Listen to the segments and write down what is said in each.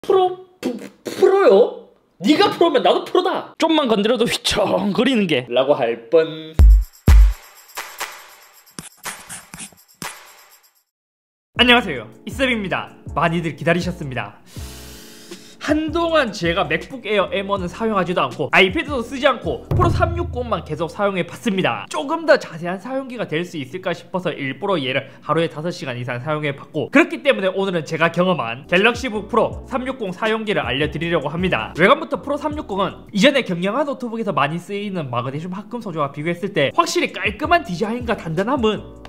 프로요? 네가 프로면 나도 프로다. 좀만 건드려도 휘청거리는 게 라고 할 뻔. 안녕하세요, 이쌤입니다. 많이들 기다리셨습니다. 한동안 제가 맥북 에어 M1은 사용하지도 않고 아이패드도 쓰지 않고 프로 360만 계속 사용해 봤습니다. 조금 더 자세한 사용기가 될 수 있을까 싶어서 일부러 얘를 하루에 5시간 이상 사용해 봤고, 그렇기 때문에 오늘은 제가 경험한 갤럭시북 프로 360 사용기를 알려드리려고 합니다. 외관부터 프로 360은 이전에 경량한 노트북에서 많이 쓰이는 마그네슘 합금 소재와 비교했을 때 확실히 깔끔한 디자인과 단단함은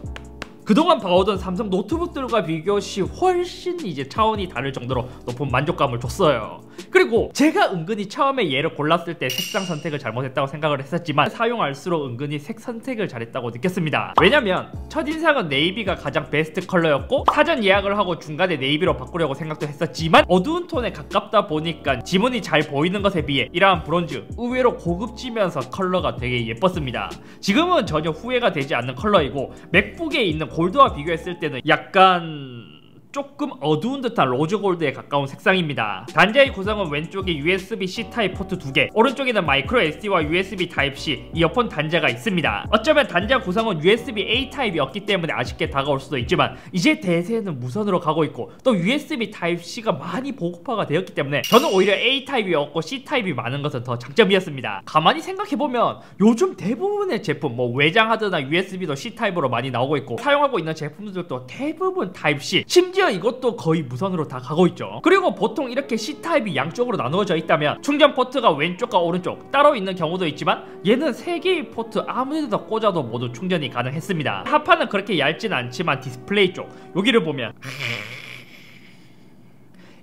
그동안 봐오던 삼성 노트북들과 비교시 훨씬 이제 차원이 다를 정도로 높은 만족감을 줬어요. 그리고 제가 은근히 처음에 얘를 골랐을 때 색상 선택을 잘못했다고 생각을 했었지만 사용할수록 은근히 색 선택을 잘했다고 느꼈습니다. 왜냐면 첫인상은 네이비가 가장 베스트 컬러였고 사전 예약을 하고 중간에 네이비로 바꾸려고 생각도 했었지만 어두운 톤에 가깝다 보니까 지문이 잘 보이는 것에 비해 이러한 브론즈 의외로 고급지면서 컬러가 되게 예뻤습니다. 지금은 전혀 후회가 되지 않는 컬러이고 맥북에 있는 골드와 비교했을 때는 약간 조금 어두운 듯한 로즈 골드에 가까운 색상입니다. 단자의 구성은 왼쪽에 USB-C 타입 포트 2개, 오른쪽에는 마이크로 SD와 USB 타입C 이어폰 단자가 있습니다. 어쩌면 단자 구성은 USB-A 타입이었기 때문에 아쉽게 다가올 수도 있지만 이제 대세는 무선으로 가고 있고 또 USB 타입C가 많이 보급화가 되었기 때문에 저는 오히려 A 타입이었고 C 타입이 많은 것은 더 장점이었습니다. 가만히 생각해보면 요즘 대부분의 제품 외장 하드나 USB도 C 타입으로 많이 나오고 있고 사용하고 있는 제품들도 대부분 타입C, 심지어 이것도 거의 무선으로 다 가고 있죠. 그리고 보통 이렇게 C타입이 양쪽으로 나누어져 있다면 충전 포트가 왼쪽과 오른쪽 따로 있는 경우도 있지만 얘는 3개의 포트 아무데나 꽂아도 모두 충전이 가능했습니다. 하판은 그렇게 얇진 않지만 디스플레이 쪽 여기를 보면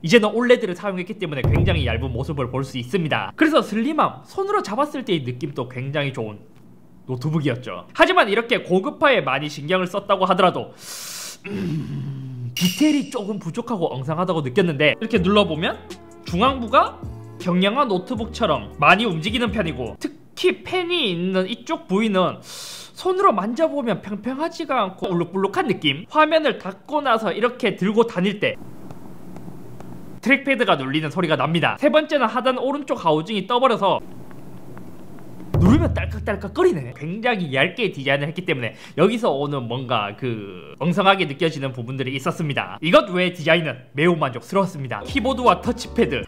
이제는 올레드를 사용했기 때문에 굉장히 얇은 모습을 볼 수 있습니다. 그래서 슬림함, 손으로 잡았을 때의 느낌도 굉장히 좋은 노트북이었죠. 하지만 이렇게 고급화에 많이 신경을 썼다고 하더라도 디테일이 조금 부족하고 엉성하다고 느꼈는데 이렇게 눌러보면 중앙부가 경량한 노트북처럼 많이 움직이는 편이고 특히 펜이 있는 이쪽 부위는 손으로 만져보면 평평하지가 않고 울룩불룩한 느낌. 화면을 닫고 나서 이렇게 들고 다닐 때 트랙패드가 눌리는 소리가 납니다. 세 번째는 하단 오른쪽 하우징이 떠버려서 누르면 딸깍딸깍 거리네. 굉장히 얇게 디자인을 했기 때문에 여기서 오는 뭔가 엉성하게 느껴지는 부분들이 있었습니다. 이것 외의 디자인은 매우 만족스러웠습니다. 키보드와 터치패드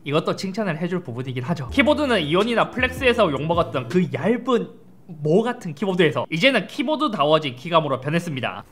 이것도 칭찬을 해줄 부분이긴 하죠. 키보드는 이온이나 플렉스에서 욕먹었던 그 얇은 모 같은 키보드에서 이제는 키보드다워진 키감으로 변했습니다.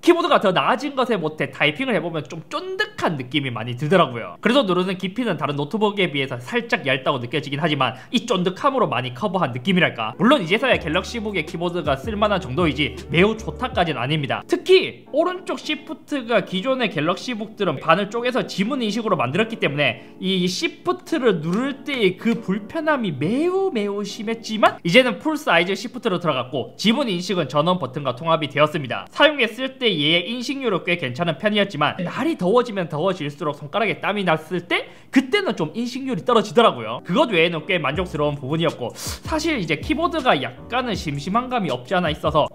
키보드가 더 나아진 것에 못해 타이핑을 해보면 좀 쫀득한 느낌이 많이 들더라고요. 그래서 누르는 깊이는 다른 노트북에 비해서 살짝 얇다고 느껴지긴 하지만 이 쫀득함으로 많이 커버한 느낌이랄까. 물론 이제서야 갤럭시북의 키보드가 쓸만한 정도이지 매우 좋다까지는 아닙니다. 특히 오른쪽 시프트가 기존의 갤럭시북들은 반을 쪼개서 지문 인식으로 만들었기 때문에 이 시프트를 누를 때의 그 불편함이 매우 심했지만 이제는 풀 사이즈 시프트로 들어갔고 지문 인식은 전원 버튼과 통합이 되었습니다. 사용했을 때 얘의 인식률은 꽤 괜찮은 편이었지만 날이 더워지면 더워질수록 손가락에 땀이 났을 때 그때는 좀 인식률이 떨어지더라고요. 그것 외에는 꽤 만족스러운 부분이었고 사실 이제 키보드가 약간은 심심한 감이 없지 않아 있어서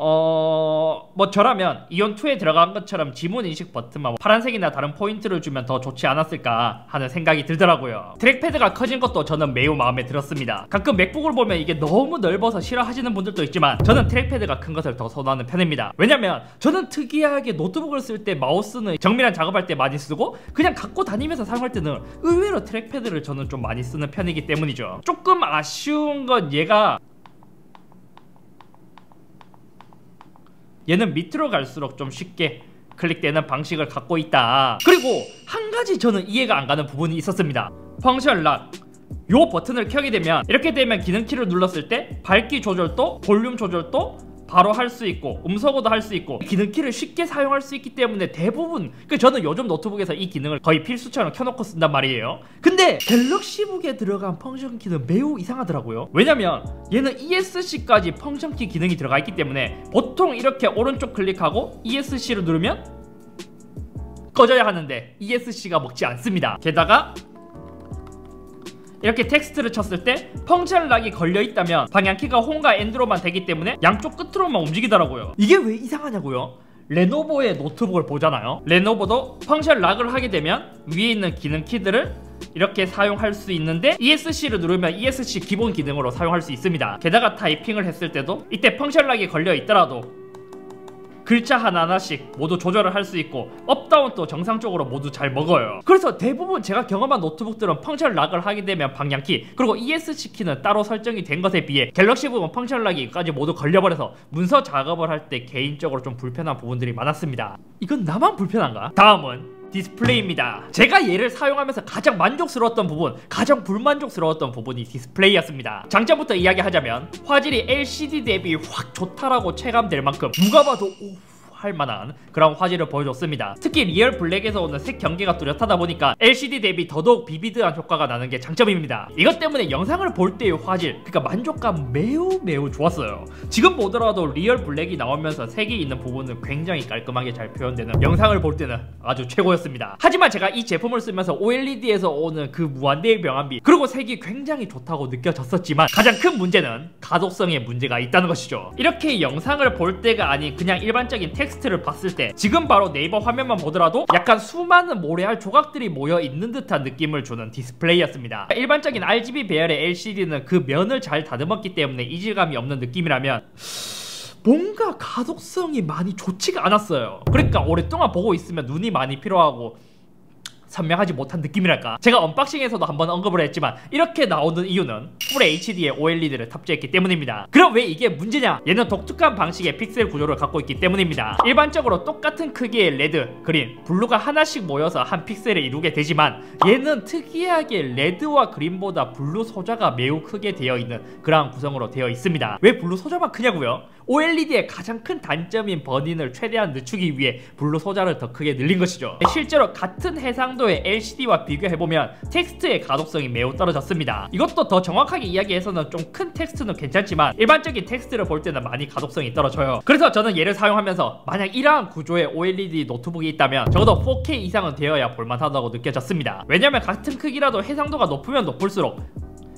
저라면 이온2에 들어간 것처럼 지문 인식 버튼만 파란색이나 다른 포인트를 주면 더 좋지 않았을까 하는 생각이 들더라고요. 트랙패드가 커진 것도 저는 매우 마음에 들었습니다. 가끔 맥북을 보면 이게 너무 넓어서 싫어하시는 분들도 있지만 저는 트랙패드가 큰 것을 더 선호하는 편입니다. 왜냐면 저는 특이하게 노트북을 쓸 때 마우스는 정밀한 작업할 때 많이 쓰고 그냥 갖고 다니면서 사용할 때는 의외로 트랙패드를 저는 좀 많이 쓰는 편이기 때문이죠. 조금 아쉬운 건 얘는 밑으로 갈수록 좀 쉽게 클릭되는 방식을 갖고 있다. 그리고 한 가지 저는 이해가 안 가는 부분이 있었습니다. 펑션 락 요 버튼을 켜게 되면 이렇게 되면 기능키를 눌렀을 때 밝기 조절도 볼륨 조절도 바로 할 수 있고 음소거도 할 수 있고 기능키를 쉽게 사용할 수 있기 때문에 대부분 저는 요즘 노트북에서 이 기능을 거의 필수처럼 켜놓고 쓴단 말이에요. 근데 갤럭시북에 들어간 펑션키는 매우 이상하더라고요. 왜냐면 얘는 ESC까지 펑션키 기능이 들어가 있기 때문에 보통 이렇게 오른쪽 클릭하고 ESC를 누르면 꺼져야 하는데 ESC가 먹지 않습니다. 게다가 이렇게 텍스트를 쳤을 때 펑션 락이 걸려있다면 방향키가 홈과 엔드로만 되기 때문에 양쪽 끝으로만 움직이더라고요. 이게 왜 이상하냐고요? 레노버의 노트북을 보잖아요. 레노버도 펑션 락을 하게 되면 위에 있는 기능 키들을 이렇게 사용할 수 있는데 ESC를 누르면 ESC 기본 기능으로 사용할 수 있습니다. 게다가 타이핑을 했을 때도 이때 펑션 락이 걸려 있더라도 글자 하나하나씩 모두 조절을 할 수 있고 업다운도 정상적으로 모두 잘 먹어요. 그래서 대부분 제가 경험한 노트북들은 펑션 락을 하게 되면 방향키 그리고 ESC 키는 따로 설정이 된 것에 비해 갤럭시북은 펑션 락이까지 모두 걸려버려서 문서 작업을 할 때 개인적으로 좀 불편한 부분들이 많았습니다. 이건 나만 불편한가? 다음은 디스플레이입니다. 제가 얘를 사용하면서 가장 만족스러웠던 부분, 가장 불만족스러웠던 부분이 디스플레이였습니다. 장점부터 이야기하자면 화질이 LCD 대비 확 좋다라고 체감될 만큼 누가 봐도 할 만한 그런 화질을 보여줬습니다. 특히 리얼 블랙에서 오는 색 경계가 뚜렷하다 보니까 LCD 대비 더더욱 비비드한 효과가 나는 게 장점입니다. 이것 때문에 영상을 볼 때의 화질, 그러니까 만족감 매우 좋았어요. 지금 보더라도 리얼 블랙이 나오면서 색이 있는 부분은 굉장히 깔끔하게 잘 표현되는 영상을 볼 때는 아주 최고였습니다. 하지만 제가 이 제품을 쓰면서 OLED에서 오는 그 무한대의 명암비 그리고 색이 굉장히 좋다고 느껴졌었지만 가장 큰 문제는 가독성에 문제가 있다는 것이죠. 이렇게 영상을 볼 때가 아닌 그냥 일반적인 텍스트를 봤을 때 지금 바로 네이버 화면만 보더라도 약간 수많은 모래알 조각들이 모여 있는 듯한 느낌을 주는 디스플레이였습니다. 일반적인 RGB 배열의 LCD는 그 면을 잘 다듬었기 때문에 이질감이 없는 느낌이라면 뭔가 가독성이 많이 좋지가 않았어요. 그러니까 오랫동안 보고 있으면 눈이 많이 피로하고 선명하지 못한 느낌이랄까. 제가 언박싱에서도 한번 언급을 했지만 이렇게 나오는 이유는 풀 HD의 OLED를 탑재했기 때문입니다. 그럼 왜 이게 문제냐? 얘는 독특한 방식의 픽셀 구조를 갖고 있기 때문입니다. 일반적으로 똑같은 크기의 레드, 그린, 블루가 하나씩 모여서 한 픽셀을 이루게 되지만 얘는 특이하게 레드와 그린보다 블루 소자가 매우 크게 되어 있는 그러한 구성으로 되어 있습니다. 왜 블루 소자만 크냐고요? OLED의 가장 큰 단점인 버닝을 최대한 늦추기 위해 블루 소자를 더 크게 늘린 것이죠. 실제로 같은 해상도의 LCD와 비교해보면 텍스트의 가독성이 매우 떨어졌습니다. 이것도 더 정확하게 이야기해서는 좀 큰 텍스트는 괜찮지만 일반적인 텍스트를 볼 때는 많이 가독성이 떨어져요. 그래서 저는 얘를 사용하면서 만약 이러한 구조의 OLED 노트북이 있다면 적어도 4K 이상은 되어야 볼만하다고 느껴졌습니다. 왜냐면 같은 크기라도 해상도가 높으면 높을수록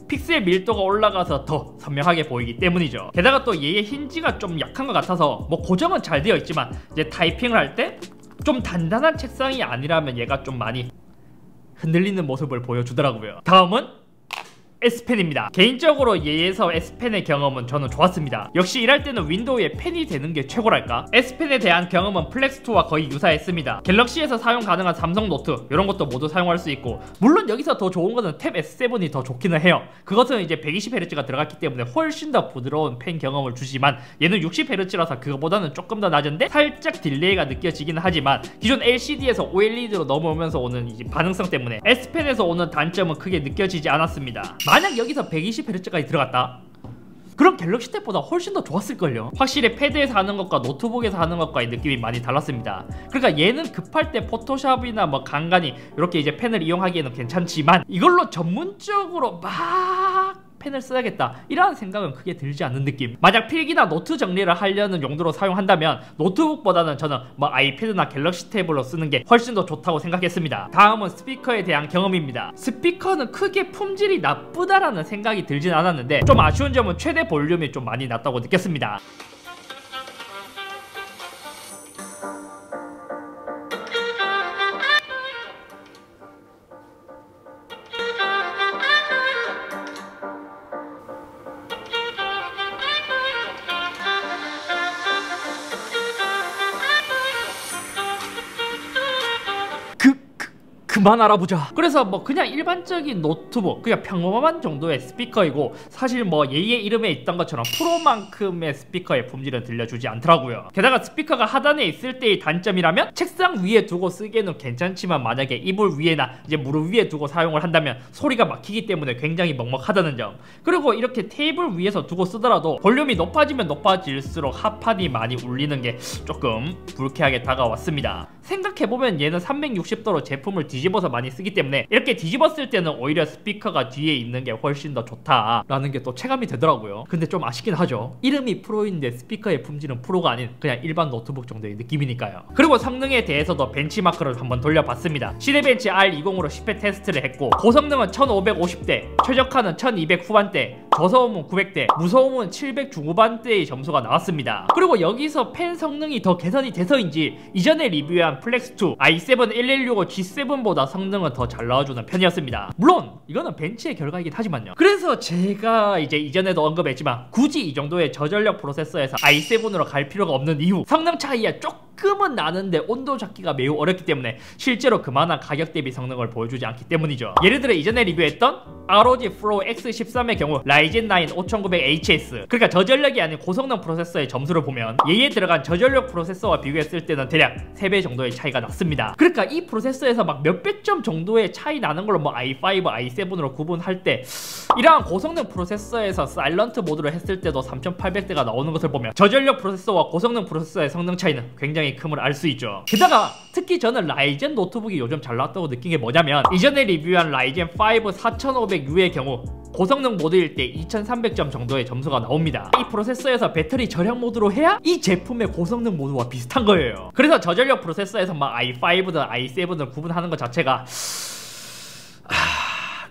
픽셀 밀도가 올라가서 더 선명하게 보이기 때문이죠. 게다가 또 얘의 힌지가 좀 약한 것 같아서 뭐 고정은 잘 되어 있지만 이제 타이핑을 할 때 좀 단단한 책상이 아니라면 얘가 좀 많이 흔들리는 모습을 보여주더라고요. 다음은 S펜입니다. 개인적으로 얘에서 S펜의 경험은 저는 좋았습니다. 역시 일할 때는 윈도우에 펜이 되는 게 최고랄까? S펜에 대한 경험은 플렉스2와 거의 유사했습니다. 갤럭시에서 사용 가능한 삼성 노트 이런 것도 모두 사용할 수 있고 물론 여기서 더 좋은 거는 탭 S7이 더 좋기는 해요. 그것은 이제 120Hz가 들어갔기 때문에 훨씬 더 부드러운 펜 경험을 주지만 얘는 60Hz라서 그거보다는 조금 더 낮은데 살짝 딜레이가 느껴지긴 하지만 기존 LCD에서 OLED로 넘어오면서 오는 이제 반응성 때문에 S펜에서 오는 단점은 크게 느껴지지 않았습니다. 만약 여기서 120Hz까지 들어갔다? 그럼 갤럭시 탭보다 훨씬 더 좋았을걸요. 확실히 패드에서 하는 것과 노트북에서 하는 것과의 느낌이 많이 달랐습니다. 그러니까 얘는 급할 때 포토샵이나 뭐 간간히 이렇게 이제 펜을 이용하기에는 괜찮지만 이걸로 전문적으로 막 펜을 써야겠다 이러한 생각은 크게 들지 않는 느낌. 만약 필기나 노트 정리를 하려는 용도로 사용한다면 노트북보다는 저는 뭐 아이패드나 갤럭시 탭으로 쓰는 게 훨씬 더 좋다고 생각했습니다. 다음은 스피커에 대한 경험입니다. 스피커는 크게 품질이 나쁘다라는 생각이 들진 않았는데 좀 아쉬운 점은 최대 볼륨이 좀 많이 낮다고 느꼈습니다. 그만 알아보자. 그래서 뭐 그냥 일반적인 노트북, 그냥 평범한 정도의 스피커이고 사실 뭐 얘의 이름에 있던 것처럼 프로만큼의 스피커의 품질은 들려주지 않더라고요. 게다가 스피커가 하단에 있을 때의 단점이라면 책상 위에 두고 쓰기에는 괜찮지만 만약에 이불 위에나 이제 무릎 위에 두고 사용을 한다면 소리가 막히기 때문에 굉장히 먹먹하다는 점. 그리고 이렇게 테이블 위에서 두고 쓰더라도 볼륨이 높아지면 높아질수록 하판이 많이 울리는 게 조금 불쾌하게 다가왔습니다. 생각해보면 얘는 360도로 제품을 뒤집어서 많이 쓰기 때문에 이렇게 뒤집었을 때는 오히려 스피커가 뒤에 있는 게 훨씬 더 좋다라는 게 또 체감이 되더라고요. 근데 좀 아쉽긴 하죠. 이름이 프로인데 스피커의 품질은 프로가 아닌 그냥 일반 노트북 정도의 느낌이니까요. 그리고 성능에 대해서도 벤치마크를 한번 돌려봤습니다. 시네벤치 R20으로 10회 테스트를 했고 고성능은 1550대, 최적화는 1200 후반대, 저소음은 900대, 무소음은 700 중후반대의 점수가 나왔습니다. 그리고 여기서 펜 성능이 더 개선이 돼서인지 이전에 리뷰한 플렉스2 i7-1165 G7보다 성능은 더 잘 나와주는 편이었습니다. 물론 이거는 벤치의 결과이긴 하지만요. 그래서 제가 이제 이전에도 언급했지만 굳이 이 정도의 저전력 프로세서에서 i7으로 갈 필요가 없는 이유, 성능 차이야 조금은 나는데 온도 잡기가 매우 어렵기 때문에 실제로 그만한 가격 대비 성능을 보여주지 않기 때문이죠. 예를 들어 이전에 리뷰했던 ROG Flow X13의 경우 라이젠 9 5900HS, 그러니까 저전력이 아닌 고성능 프로세서의 점수를 보면 얘에 들어간 저전력 프로세서와 비교했을 때는 대략 3배 정도의 차이가 났습니다. 그러니까 이 프로세서에서 막 몇백 점 정도의 차이 나는 걸로 뭐 i5, i7으로 구분할 때 이러한 고성능 프로세서에서 사일런트 모드를 했을 때도 3800대가 나오는 것을 보면 저전력 프로세서와 고성능 프로세서의 성능 차이는 굉장히 큼을 알 수 있죠. 게다가 특히 저는 라이젠 노트북이 요즘 잘 나왔다고 느낀 게 뭐냐면 이전에 리뷰한 라이젠 5 4500U의 경우 고성능 모드일 때 2300점 정도의 점수가 나옵니다. 이 프로세서에서 배터리 절약 모드로 해야 이 제품의 고성능 모드와 비슷한 거예요. 그래서 저전력 프로세서에서 막 i5든 i7든 구분하는 것 자체가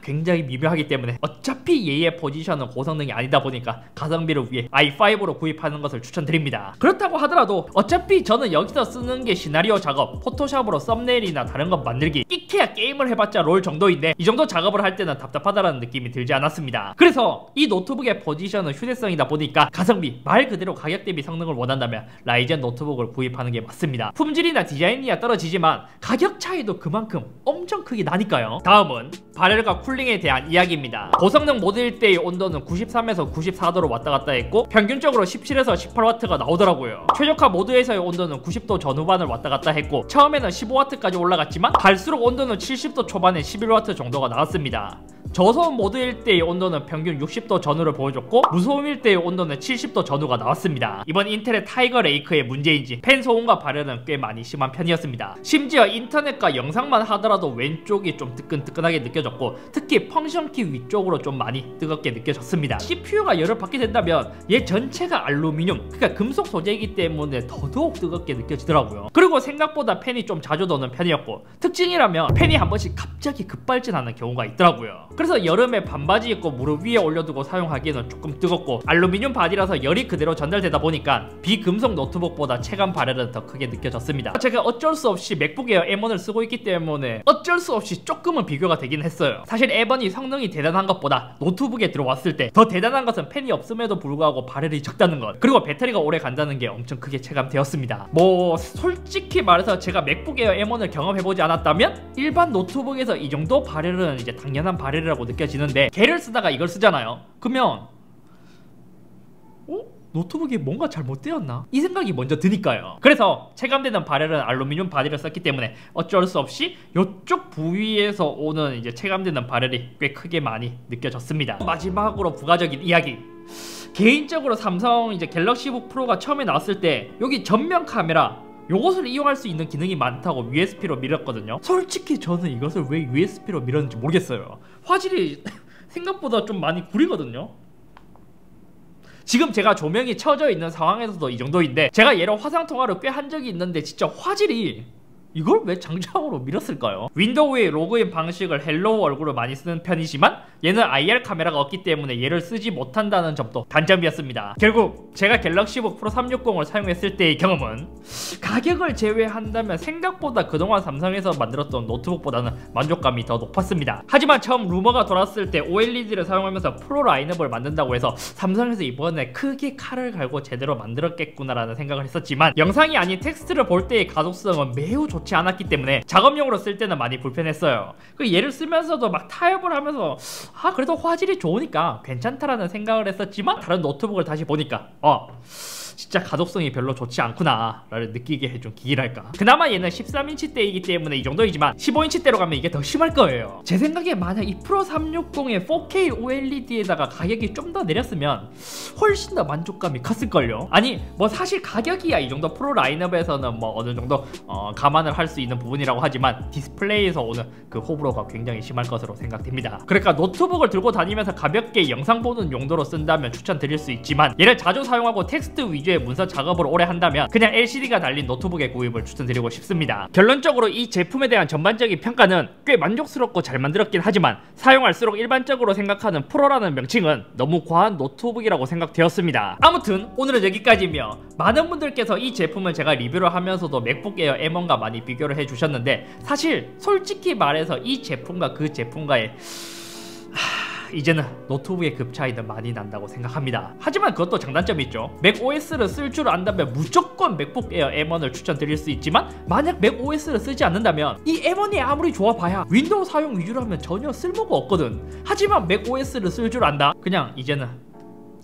굉장히 미묘하기 때문에 어차피 얘의 포지션은 고성능이 아니다 보니까 가성비를 위해 i5로 구입하는 것을 추천드립니다. 그렇다고 하더라도 어차피 저는 여기서 쓰는 게 시나리오 작업, 포토샵으로 썸네일이나 다른 것 만들기, 끼케야 게임을 해봤자 롤 정도인데 이 정도 작업을 할 때는 답답하다는 느낌이 들지 않았습니다. 그래서 이 노트북의 포지션은 휴대성이다 보니까 가성비, 말 그대로 가격 대비 성능을 원한다면 라이젠 노트북을 구입하는 게 맞습니다. 품질이나 디자인이야 떨어지지만 가격 차이도 그만큼 엄청 크게 나니까요. 다음은 발열과 쿨링에 대한 이야기입니다. 고성능 모드일 때의 온도는 93에서 94도로 왔다 갔다 했고 평균적으로 17에서 18W가 나오더라고요. 최적화 모드에서의 온도는 90도 전후반을 왔다 갔다 했고 처음에는 15W까지 올라갔지만 갈수록 온도는 70도 초반에 11W 정도가 나왔습니다. 저소음 모드일 때의 온도는 평균 60도 전후를 보여줬고 무소음일 때의 온도는 70도 전후가 나왔습니다. 이번 인텔의 타이거 레이크의 문제인지 팬 소음과 발열은 꽤 많이 심한 편이었습니다. 심지어 인터넷과 영상만 하더라도 왼쪽이 좀 뜨끈뜨끈하게 느껴졌고 특히 펑션키 위쪽으로 좀 많이 뜨겁게 느껴졌습니다. CPU가 열을 받게 된다면 얘 전체가 알루미늄, 그러니까 금속 소재이기 때문에 더더욱 뜨겁게 느껴지더라고요. 그리고 생각보다 팬이 좀 자주 도는 편이었고 특징이라면 팬이 한 번씩 갑자기 급발진하는 경우가 있더라고요. 그래서 여름에 반바지 입고 무릎 위에 올려두고 사용하기에는 조금 뜨겁고 알루미늄 바디라서 열이 그대로 전달되다 보니까 비금속 노트북보다 체감 발열은 더 크게 느껴졌습니다. 제가 어쩔 수 없이 맥북 에어 M1을 쓰고 있기 때문에 어쩔 수 없이 조금은 비교가 되긴 했어요. 사실 M1이 성능이 대단한 것보다 노트북에 들어왔을 때 더 대단한 것은 팬이 없음에도 불구하고 발열이 적다는 것, 그리고 배터리가 오래 간다는 게 엄청 크게 체감되었습니다. 뭐 솔직히 말해서 제가 맥북 에어 M1을 경험해보지 않았다면 일반 노트북에서 이 정도 발열은 이제 당연한 발열이라고 느껴지는데 걔를 쓰다가 이걸 쓰잖아요. 그러면 노트북이 뭔가 잘못되었나? 이 생각이 먼저 드니까요. 그래서 체감되는 발열은 알루미늄 바디를 썼기 때문에 어쩔 수 없이 이쪽 부위에서 오는 이제 체감되는 발열이 꽤 크게 많이 느껴졌습니다. 마지막으로 부가적인 이야기. 개인적으로 삼성 이제 갤럭시북 프로가 처음에 나왔을 때 여기 전면 카메라 요것을 이용할 수 있는 기능이 많다고 USB로 밀었거든요. 솔직히 저는 이것을 왜 USB로 밀었는지 모르겠어요. 화질이 생각보다 좀 많이 구리거든요. 지금 제가 조명이 켜져 있는 상황에서도 이 정도인데 제가 얘로 화상통화를 꽤 한 적이 있는데 진짜 화질이 이걸 왜 장착으로 밀었을까요? 윈도우의 로그인 방식을 헬로우 얼굴을 많이 쓰는 편이지만 얘는 IR 카메라가 없기 때문에 얘를 쓰지 못한다는 점도 단점이었습니다. 결국 제가 갤럭시북 프로 360을 사용했을 때의 경험은 가격을 제외한다면 생각보다 그동안 삼성에서 만들었던 노트북보다는 만족감이 더 높았습니다. 하지만 처음 루머가 돌았을 때 OLED를 사용하면서 프로 라인업을 만든다고 해서 삼성에서 이번에 크게 칼을 갈고 제대로 만들었겠구나라는 생각을 했었지만 영상이 아닌 텍스트를 볼 때의 가독성은 매우 좋지 않았기 때문에 작업용으로 쓸 때는 많이 불편했어요. 얘를 쓰면서도 막 타협을 하면서 그래도 화질이 좋으니까 괜찮다라는 생각을 했었지만 다른 노트북을 다시 보니까 진짜 가독성이 별로 좋지 않구나 라를 느끼게 해준 기기랄까. 그나마 얘는 13인치대이기 때문에 이 정도이지만 15인치대로 가면 이게 더 심할 거예요. 제 생각에 만약 이 프로 360의 4K OLED에다가 가격이 좀 더 내렸으면 훨씬 더 만족감이 컸을걸요. 아니 뭐 사실 가격이야 이 정도 프로 라인업에서는 뭐 어느 정도 감안을 할 수 있는 부분이라고 하지만 디스플레이에서 오는 그 호불호가 굉장히 심할 것으로 생각됩니다. 그러니까 노트북을 들고 다니면서 가볍게 영상 보는 용도로 쓴다면 추천드릴 수 있지만 얘를 자주 사용하고 텍스트 위주의 문서 작업을 오래 한다면 그냥 LCD가 달린 노트북의 구입을 추천드리고 싶습니다. 결론적으로 이 제품에 대한 전반적인 평가는 꽤 만족스럽고 잘 만들었긴 하지만 사용할수록 일반적으로 생각하는 프로라는 명칭은 너무 과한 노트북이라고 생각되었습니다. 아무튼 오늘은 여기까지며 많은 분들께서 이 제품을 제가 리뷰를 하면서도 맥북 에어 M1과 많이 비교를 해주셨는데 사실 솔직히 말해서 이 제품과 그 제품과의 이제는 노트북의 급 차이는 많이 난다고 생각합니다. 하지만 그것도 장단점이 있죠. 맥OS를 쓸 줄 안다면 무조건 맥북 에어 M1을 추천드릴 수 있지만 만약 맥OS를 쓰지 않는다면 이 M1이 아무리 좋아봐야 윈도우 사용 위주로 하면 전혀 쓸모가 없거든. 하지만 맥OS를 쓸 줄 안다? 그냥 이제는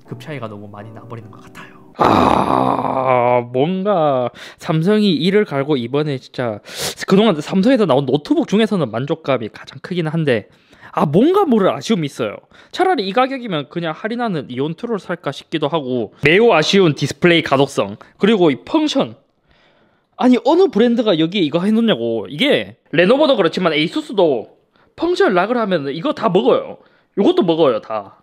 급 차이가 너무 많이 나버리는 것 같아요. 뭔가 삼성이 이를 갈고 이번에 진짜 그동안 삼성에서 나온 노트북 중에서는 만족감이 가장 크긴 한데 뭔가 모를 아쉬움이 있어요. 차라리 이 가격이면 그냥 할인하는 이온2를 살까 싶기도 하고 매우 아쉬운 디스플레이 가독성 그리고 이 펑션 아니 어느 브랜드가 여기에 이거 해놓냐고. 이게 레노버도 그렇지만 에이수스도 펑션 락을 하면 이거 다 먹어요. 이것도 먹어요 다.